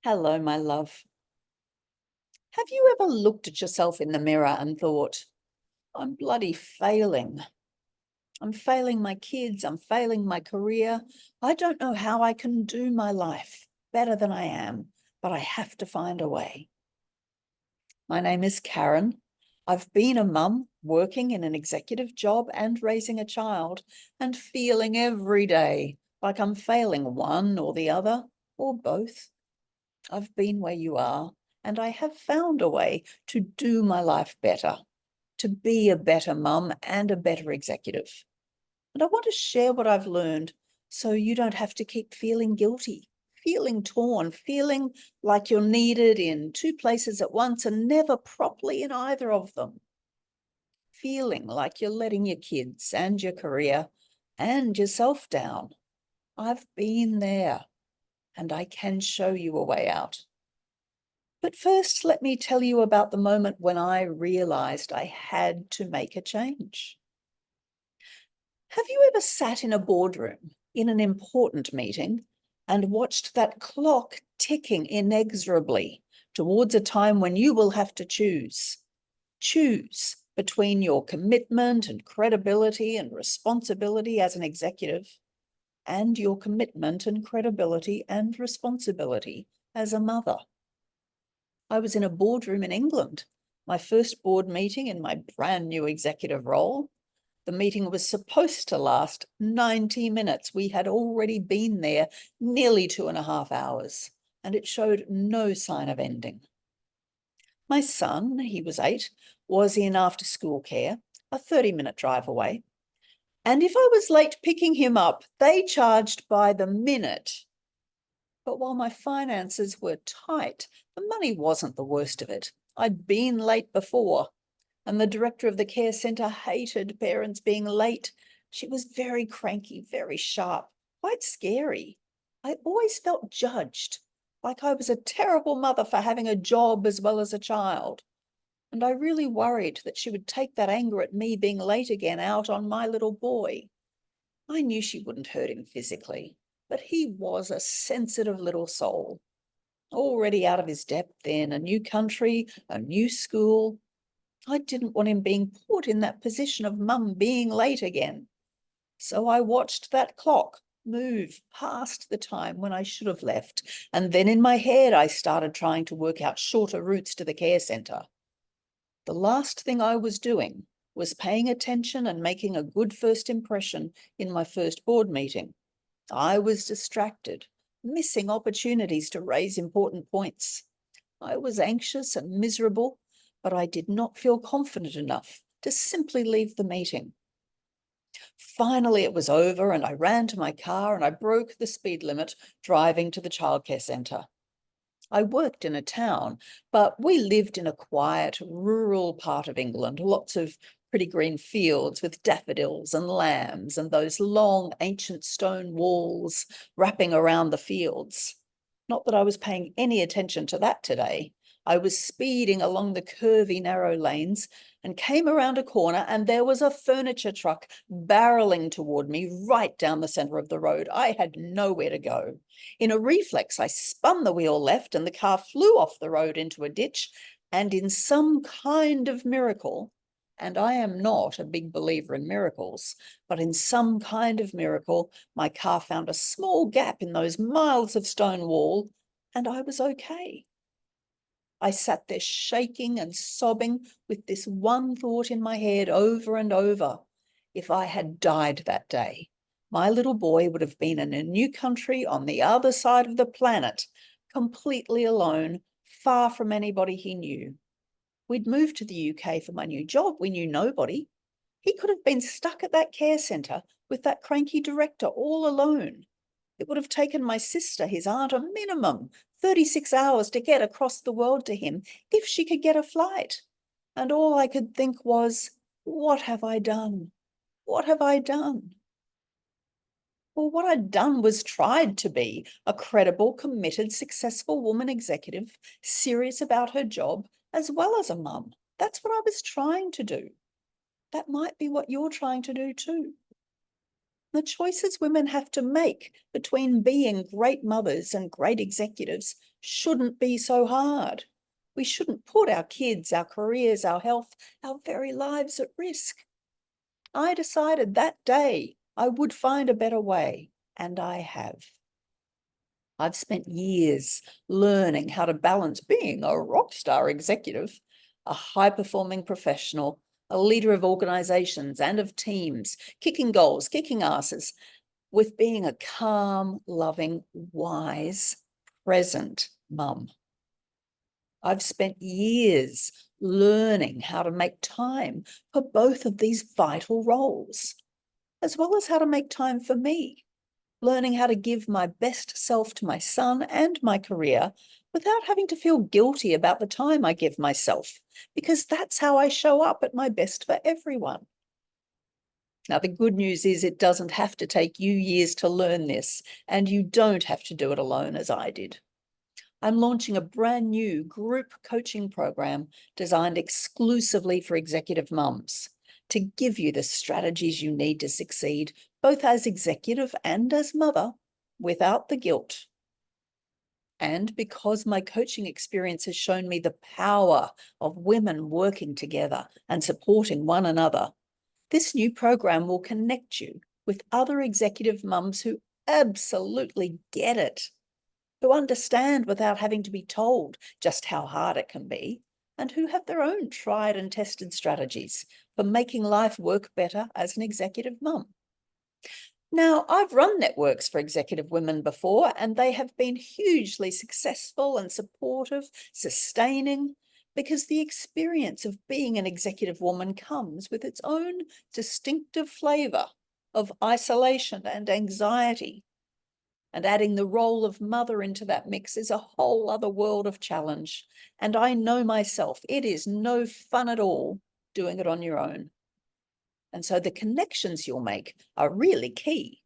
Hello, my love. Have you ever looked at yourself in the mirror and thought, I'm bloody failing. I'm failing my kids. I'm failing my career. I don't know how I can do my life better than I am, but I have to find a way. My name is Karen. I've been a mum working in an executive job and raising a child and feeling every day like I'm failing one or the other or both. I've been where you are, and I have found a way to do my life better, to be a better mum and a better executive. And I want to share what I've learned so you don't have to keep feeling guilty, feeling torn, feeling like you're needed in two places at once and never properly in either of them, feeling like you're letting your kids and your career and yourself down. I've been there, and I can show you a way out. But first, let me tell you about the moment when I realized I had to make a change. Have you ever sat in a boardroom in an important meeting and watched that clock ticking inexorably towards a time when you will have to choose? Choose between your commitment and credibility and responsibility as an executive and your commitment and credibility and responsibility as a mother. I was in a boardroom in England, my first board meeting in my brand new executive role. The meeting was supposed to last 90 minutes. We had already been there nearly 2.5 hours, and it showed no sign of ending. My son, he was 8, was in after-school care, a 30-minute drive away. And if I was late picking him up, they charged by the minute. But while my finances were tight, the money wasn't the worst of it. I'd been late before, and the director of the care centre hated parents being late. She was very cranky, very sharp, quite scary. I always felt judged, like I was a terrible mother for having a job as well as a child. And I really worried that she would take that anger at me being late again out on my little boy. I knew she wouldn't hurt him physically, but he was a sensitive little soul, already out of his depth in a new country, a new school. I didn't want him being put in that position of mum being late again. So I watched that clock move past the time when I should have left. And then in my head, I started trying to work out shorter routes to the care centre. The last thing I was doing was paying attention and making a good first impression in my first board meeting. I was distracted, missing opportunities to raise important points. I was anxious and miserable, but I did not feel confident enough to simply leave the meeting. Finally, it was over, and I ran to my car and I broke the speed limit driving to the childcare centre. I worked in a town, but we lived in a quiet, rural part of England, lots of pretty green fields with daffodils and lambs and those long ancient stone walls wrapping around the fields. Not that I was paying any attention to that today. I was speeding along the curvy, narrow lanes and came around a corner, and there was a furniture truck barreling toward me right down the centre of the road. I had nowhere to go. In a reflex, I spun the wheel left and the car flew off the road into a ditch, and in some kind of miracle, and I am not a big believer in miracles, but in some kind of miracle, my car found a small gap in those miles of stone wall, and I was okay. I sat there shaking and sobbing with this one thought in my head over and over. If I had died that day, my little boy would have been in a new country on the other side of the planet, completely alone, far from anybody he knew. We'd moved to the UK for my new job. We knew nobody. He could have been stuck at that care centre with that cranky director all alone. It would have taken my sister, his aunt, a minimum 36 hours to get across the world to him if she could get a flight. And all I could think was, what have I done? What have I done? Well, what I'd done was tried to be a credible, committed, successful woman executive, serious about her job, as well as a mum. That's what I was trying to do. That might be what you're trying to do too. The choices women have to make between being great mothers and great executives shouldn't be so hard. We shouldn't put our kids, our careers, our health, our very lives at risk. I decided that day I would find a better way, and I have. I've spent years learning how to balance being a rock star executive, a high-performing professional, a leader of organizations and of teams, kicking goals, kicking asses, with being a calm, loving, wise, present mum. I've spent years learning how to make time for both of these vital roles, as well as how to make time for me, learning how to give my best self to my son and my career without having to feel guilty about the time I give myself, because that's how I show up at my best for everyone. Now, the good news is it doesn't have to take you years to learn this, and you don't have to do it alone as I did. I'm launching a brand new group coaching program designed exclusively for executive mums to give you the strategies you need to succeed, both as executive and as mother, without the guilt. And because my coaching experience has shown me the power of women working together and supporting one another, this new program will connect you with other executive mums who absolutely get it, who understand without having to be told just how hard it can be, and who have their own tried and tested strategies for making life work better as an executive mum. Now, I've run networks for executive women before, and they have been hugely successful and supportive, sustaining, because the experience of being an executive woman comes with its own distinctive flavor of isolation and anxiety. And adding the role of mother into that mix is a whole other world of challenge. And I know myself, it is no fun at all doing it on your own. And so the connections you'll make are really key.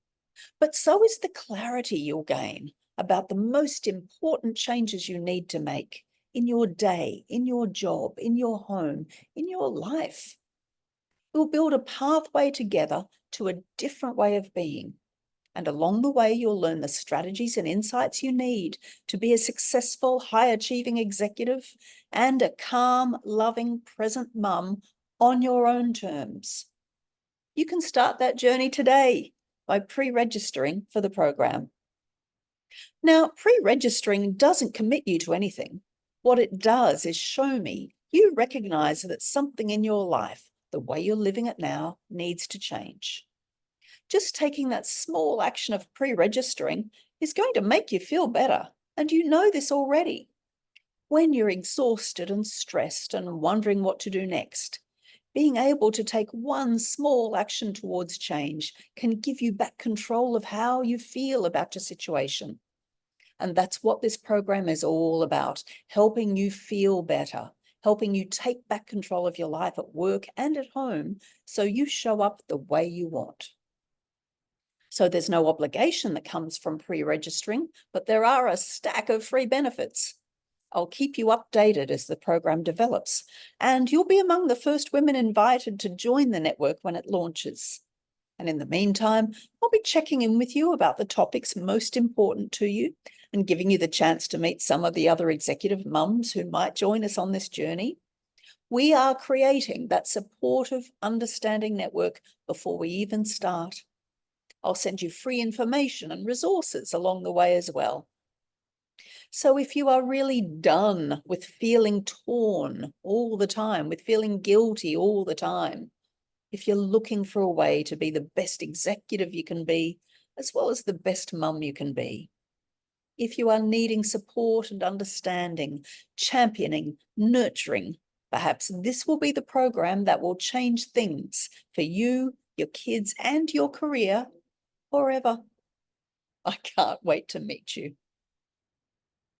But so is the clarity you'll gain about the most important changes you need to make in your day, in your job, in your home, in your life. We'll build a pathway together to a different way of being. And along the way, you'll learn the strategies and insights you need to be a successful, high-achieving executive and a calm, loving, present mum on your own terms. You can start that journey today by pre-registering for the program. Now, pre-registering doesn't commit you to anything. What it does is show me you recognize that something in your life, the way you're living it now, needs to change. Just taking that small action of pre-registering is going to make you feel better, and you know this already. When you're exhausted and stressed and wondering what to do next, being able to take one small action towards change can give you back control of how you feel about your situation. And that's what this program is all about, helping you feel better, helping you take back control of your life at work and at home so you show up the way you want. So there's no obligation that comes from pre-registering, but there are a stack of free benefits. I'll keep you updated as the program develops, and you'll be among the first women invited to join the network when it launches. And in the meantime, I'll be checking in with you about the topics most important to you and giving you the chance to meet some of the other executive mums who might join us on this journey. We are creating that supportive, understanding network before we even start. I'll send you free information and resources along the way as well. So if you are really done with feeling torn all the time, with feeling guilty all the time, if you're looking for a way to be the best executive you can be, as well as the best mum you can be, if you are needing support and understanding, championing, nurturing, perhaps this will be the program that will change things for you, your kids, and your career forever. I can't wait to meet you.